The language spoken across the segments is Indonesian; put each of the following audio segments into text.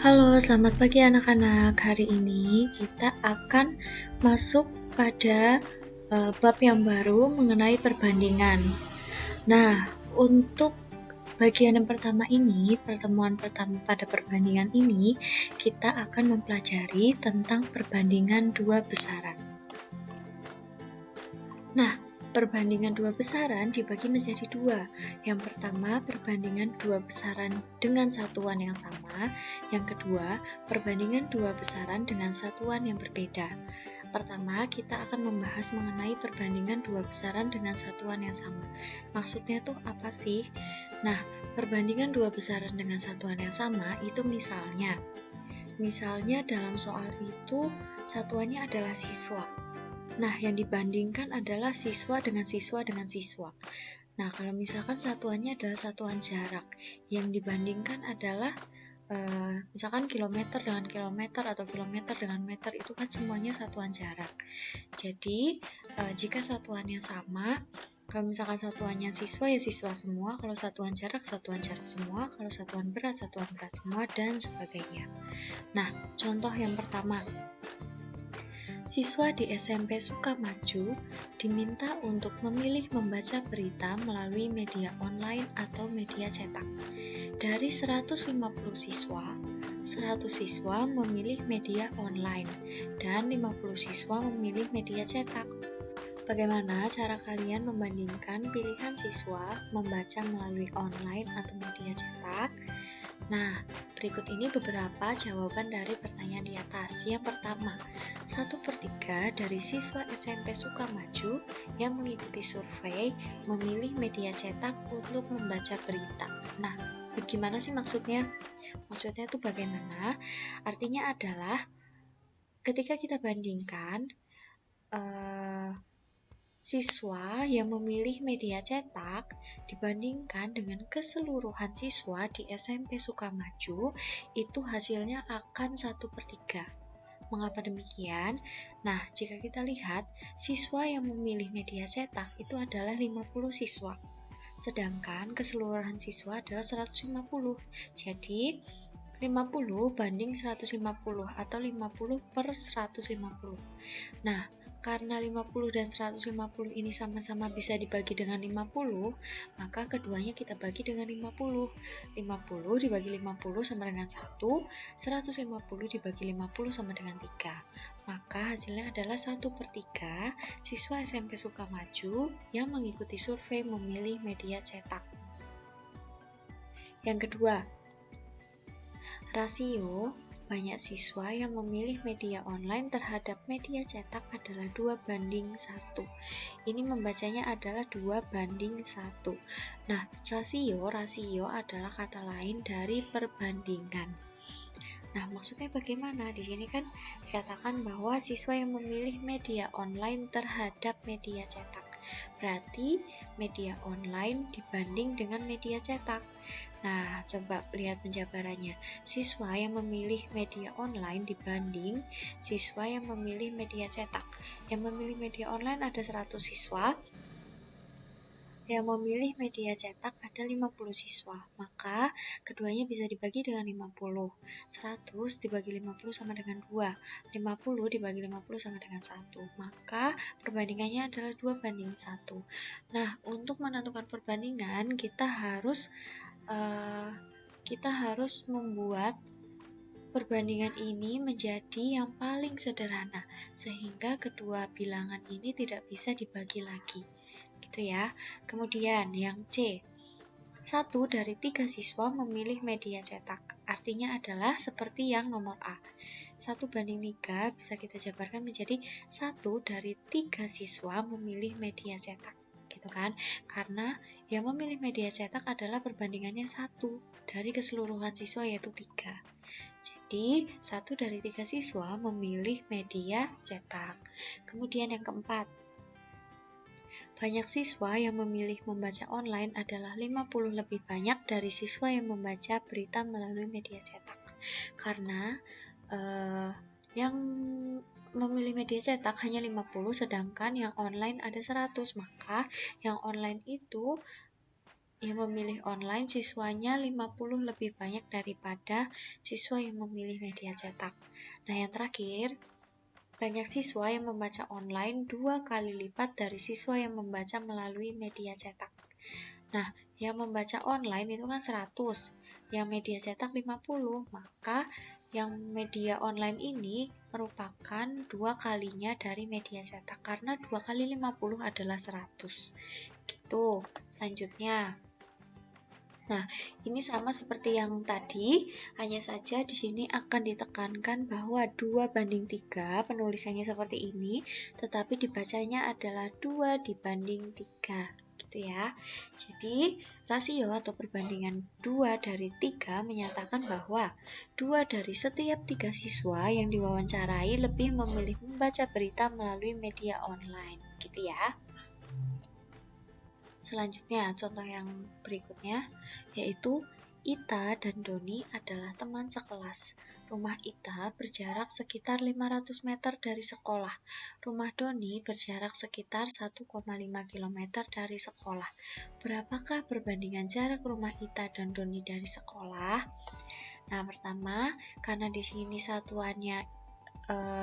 Halo, selamat pagi anak-anak. Hari ini kita akan masuk pada bab yang baru mengenai perbandingan. Nah, untuk bagian yang pertama ini, pertemuan pertama pada perbandingan ini, kita akan mempelajari tentang perbandingan dua besaran. Nah, perbandingan dua besaran dibagi menjadi dua. Yang pertama, perbandingan dua besaran dengan satuan yang sama. Yang kedua, perbandingan dua besaran dengan satuan yang berbeda. Pertama, kita akan membahas mengenai perbandingan dua besaran dengan satuan yang sama. Maksudnya tuh apa sih? Nah, perbandingan dua besaran dengan satuan yang sama itu misalnya dalam soal itu satuannya adalah siswa. Nah, yang dibandingkan adalah siswa dengan siswa dengan siswa. Nah, kalau misalkan satuannya adalah satuan jarak, yang dibandingkan adalah misalkan kilometer dengan kilometer atau kilometer dengan meter, itu kan semuanya satuan jarak. Jadi, jika satuannya sama, kalau misalkan satuannya siswa ya siswa semua, kalau satuan jarak semua, kalau satuan berat semua, dan sebagainya. Nah, contoh yang pertama. Siswa di SMP Sukamaju diminta untuk memilih membaca berita melalui media online atau media cetak. Dari 150 siswa, 100 siswa memilih media online dan 50 siswa memilih media cetak. Bagaimana cara kalian membandingkan pilihan siswa membaca melalui online atau media cetak? Nah, berikut ini beberapa jawaban dari pertanyaan di atas. Yang pertama, 1/3 dari siswa SMP Sukamaju yang mengikuti survei memilih media cetak untuk membaca berita. Nah, bagaimana sih maksudnya? Maksudnya itu bagaimana? Artinya adalah ketika kita bandingkan siswa yang memilih media cetak dibandingkan dengan keseluruhan siswa di SMP Sukamaju, itu hasilnya akan 1/3. Mengapa demikian? Nah, jika kita lihat, siswa yang memilih media cetak itu adalah 50 siswa. Sedangkan keseluruhan siswa adalah 150. Jadi, 50 banding 150 atau 50/150. Nah, karena 50 dan 150 ini sama-sama bisa dibagi dengan 50, maka keduanya kita bagi dengan 50. 50 dibagi 50 sama dengan 1, 150 dibagi 50 sama dengan 3. Maka hasilnya adalah 1/3 siswa SMP Sukamaju yang mengikuti survei memilih media cetak. Yang kedua, rasio banyak siswa yang memilih media online terhadap media cetak adalah 2/1. Ini membacanya adalah 2/1. Nah, rasio adalah kata lain dari perbandingan. Nah, maksudnya bagaimana? Di sini kan dikatakan bahwa siswa yang memilih media online terhadap media cetak. Berarti media online dibanding dengan media cetak. Nah, coba lihat penjabarannya. Siswa yang memilih media online dibanding siswa yang memilih media cetak. Yang memilih media online ada 100 siswa. Yang memilih media cetak ada 50 siswa. Maka keduanya bisa dibagi dengan 50. 100 dibagi 50 sama dengan 2. 50 dibagi 50 sama dengan 1. Maka perbandingannya adalah 2/1. Nah, untuk menentukan perbandingan kita harus membuat perbandingan ini menjadi yang paling sederhana, sehingga kedua bilangan ini tidak bisa dibagi lagi. Gitu ya. Kemudian yang C, 1 dari 3 siswa memilih media cetak. Artinya adalah seperti yang nomor A. 1/3 bisa kita jabarkan menjadi 1 dari 3 siswa memilih media cetak. Gitu kan? Karena yang memilih media cetak adalah perbandingannya 1 dari keseluruhan siswa, yaitu 3. Jadi 1 dari 3 siswa memilih media cetak. Kemudian yang keempat, banyak siswa yang memilih membaca online adalah 50 lebih banyak dari siswa yang membaca berita melalui media cetak. Karena yang memilih media cetak hanya 50, sedangkan yang online ada 100. Maka yang online itu yang memilih online siswanya 50 lebih banyak daripada siswa yang memilih media cetak. Nah, yang terakhir, banyak siswa yang membaca online 2 kali lipat dari siswa yang membaca melalui media cetak. Nah, yang membaca online itu kan 100, yang media cetak 50, maka yang media online ini merupakan 2 kalinya dari media cetak, karena 2 kali 50 adalah 100. Gitu, selanjutnya. Nah, ini sama seperti yang tadi, hanya saja di sini akan ditekankan bahwa 2:3, penulisannya seperti ini, tetapi dibacanya adalah 2 dibanding 3, gitu ya. Jadi, rasio atau perbandingan 2/3 menyatakan bahwa 2 dari setiap 3 siswa yang diwawancarai lebih memilih membaca berita melalui media online, gitu ya. Selanjutnya, contoh yang berikutnya, yaitu Ita dan Doni adalah teman sekelas. Rumah Ita berjarak sekitar 500 meter dari sekolah. Rumah Doni berjarak sekitar 1,5 km dari sekolah. Berapakah perbandingan jarak rumah Ita dan Doni dari sekolah? Nah, pertama, karena di sini satuannya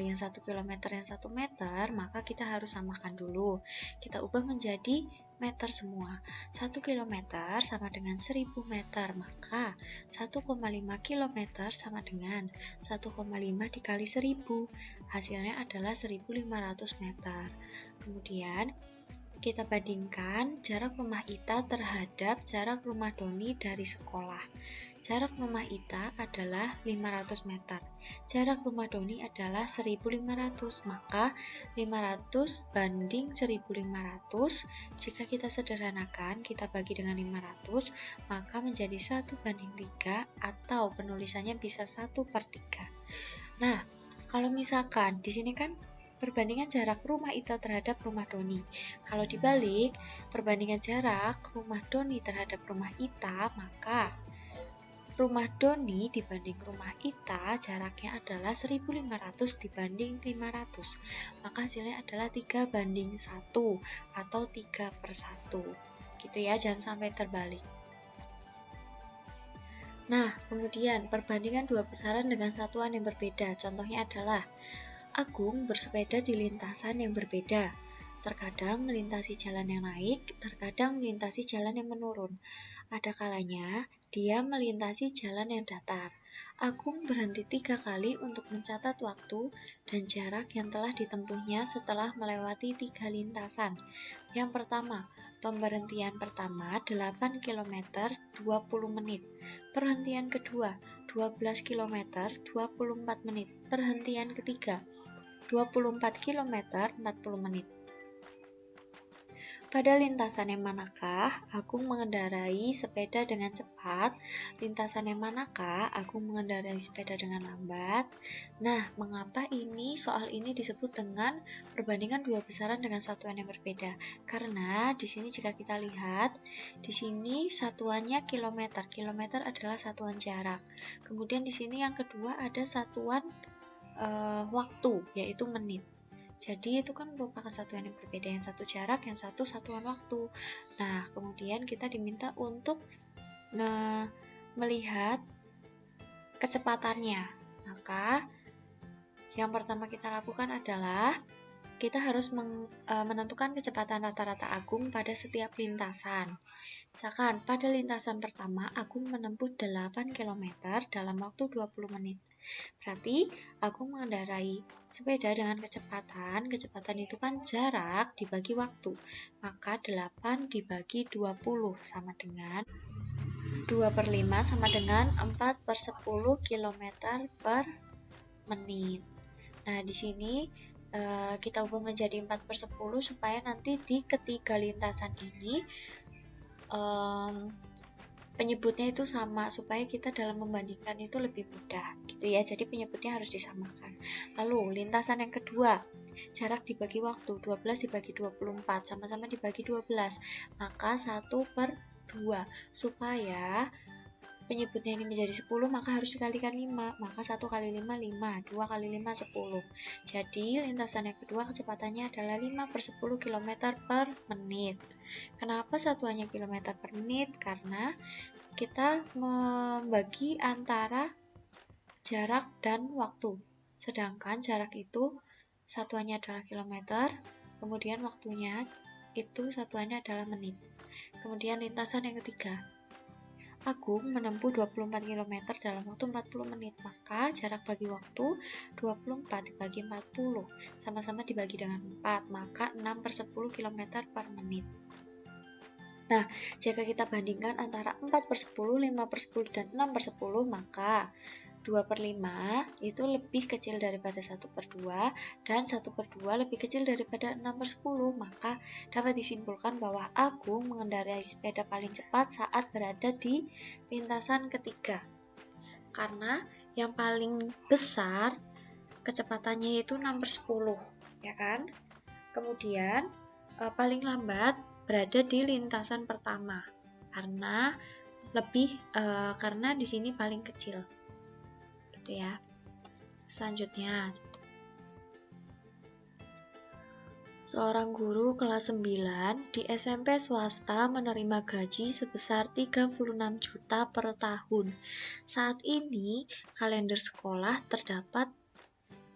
yang 1 km yang 1 meter, maka kita harus samakan dulu. Kita ubah menjadi meter semua. 1 km sama dengan 1000 meter, maka 1,5 km sama dengan 1,5 dikali 1000. Hasilnya adalah 1500 meter. Kemudian kita bandingkan jarak rumah Ita terhadap jarak rumah Doni dari sekolah. Jarak rumah Ita adalah 500 meter. Jarak rumah Doni adalah 1500, maka 500 banding 1500, jika kita sederhanakan, kita bagi dengan 500, maka menjadi 1:3, atau penulisannya bisa 1/3. Nah, kalau misalkan di sini kan perbandingan jarak rumah Ita terhadap rumah Doni. Kalau dibalik, perbandingan jarak rumah Doni terhadap rumah Ita, maka rumah Doni dibanding rumah Ita jaraknya adalah 1500 dibanding 500. Maka hasilnya adalah 3:1 atau 3/1. Gitu ya, jangan sampai terbalik. Nah, kemudian perbandingan dua besaran dengan satuan yang berbeda. Contohnya adalah Agung bersepeda di lintasan yang berbeda. Terkadang melintasi jalan yang naik, terkadang melintasi jalan yang menurun. Ada kalanya dia melintasi jalan yang datar. Agung berhenti 3 kali untuk mencatat waktu dan jarak yang telah ditempuhnya setelah melewati 3 lintasan. Yang pertama, pemberhentian pertama 8 km 20 menit. Perhentian kedua 12 km 24 menit. Perhentian ketiga 24 km 40 menit. Pada lintasan yang manakah Agung mengendarai sepeda dengan cepat? Lintasan yang manakah Agung mengendarai sepeda dengan lambat? Nah, mengapa soal ini disebut dengan perbandingan dua besaran dengan satuan yang berbeda? Karena di sini jika kita lihat, di sini satuannya kilometer. Kilometer adalah satuan jarak. Kemudian di sini yang kedua ada satuan waktu, yaitu menit. Jadi itu kan merupakan satuan yang berbeda, yang satu jarak, yang satu satuan waktu. Nah, kemudian kita diminta untuk melihat kecepatannya. Maka yang pertama kita lakukan adalah kita harus menentukan kecepatan rata-rata Agung pada setiap lintasan. Misalkan pada lintasan pertama Agung menempuh 8 km dalam waktu 20 menit. Berarti Agung mengendarai sepeda dengan kecepatan itu kan jarak dibagi waktu. Maka 8 dibagi 20 sama dengan 2/5 sama dengan 4/10 km per menit. Nah, di sini kita ubah menjadi 4/10 supaya nanti di ketiga lintasan ini penyebutnya itu sama, supaya kita dalam membandingkan itu lebih mudah gitu ya. Jadi penyebutnya harus disamakan. Lalu lintasan yang kedua, jarak dibagi waktu 12 dibagi 24 sama-sama dibagi 12, maka 1/2 supaya penyebutnya ini menjadi 10, maka harus dikalikan 5. Maka 1 kali 5, 5. 2 kali 5, 10. Jadi, lintasan yang kedua kecepatannya adalah 5/10 km per menit. Kenapa satuannya kilometer per menit? Karena kita membagi antara jarak dan waktu. Sedangkan jarak itu satuannya adalah kilometer, kemudian waktunya itu satuannya adalah menit. Kemudian lintasan yang ketiga, Agung menempuh 24 km dalam waktu 40 menit, maka jarak bagi waktu 24 dibagi 40, sama-sama dibagi dengan 4, maka 6/10 km per menit. Nah, jika kita bandingkan antara 4/10, 5/10, dan 6/10, maka 2/5 itu lebih kecil daripada 1/2, dan 1/2 lebih kecil daripada 6/10, maka dapat disimpulkan bahwa Agung mengendarai sepeda paling cepat saat berada di lintasan ketiga. Karena yang paling besar kecepatannya itu 6/10, ya kan? Kemudian paling lambat berada di lintasan pertama karena karena di sini paling kecil. Gitu ya. Selanjutnya, seorang guru kelas 9 di SMP swasta menerima gaji sebesar 36 juta per tahun. Saat ini, kalender sekolah terdapat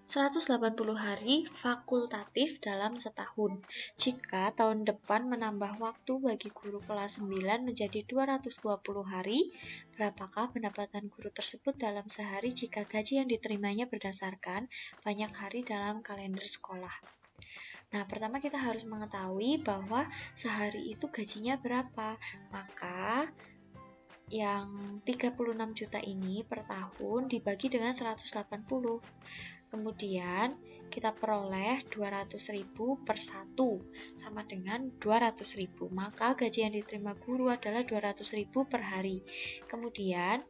180 hari fakultatif dalam setahun. Jika tahun depan menambah waktu bagi guru kelas 9 menjadi 220 hari, berapakah pendapatan guru tersebut dalam sehari jika gaji yang diterimanya berdasarkan banyak hari dalam kalender sekolah? Nah, pertama kita harus mengetahui bahwa sehari itu gajinya berapa. Maka yang 36 juta ini per tahun dibagi dengan 180. Kemudian kita peroleh 200.000 per 1 sama dengan 200.000. Maka gaji yang diterima guru adalah 200.000 per hari. Kemudian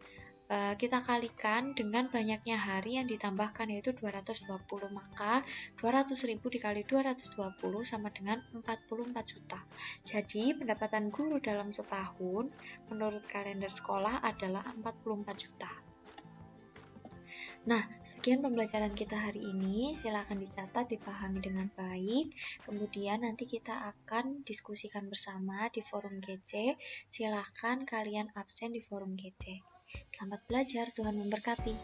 kita kalikan dengan banyaknya hari yang ditambahkan, yaitu 220. Maka 200.000 dikali 220 sama dengan 44 juta. Jadi pendapatan guru dalam setahun menurut kalender sekolah adalah 44 juta. Nah, sekian pembelajaran kita hari ini. Silakan dicatat, dipahami dengan baik. Kemudian nanti kita akan diskusikan bersama di forum GC. Silakan kalian absen di forum GC. Selamat belajar, Tuhan memberkati.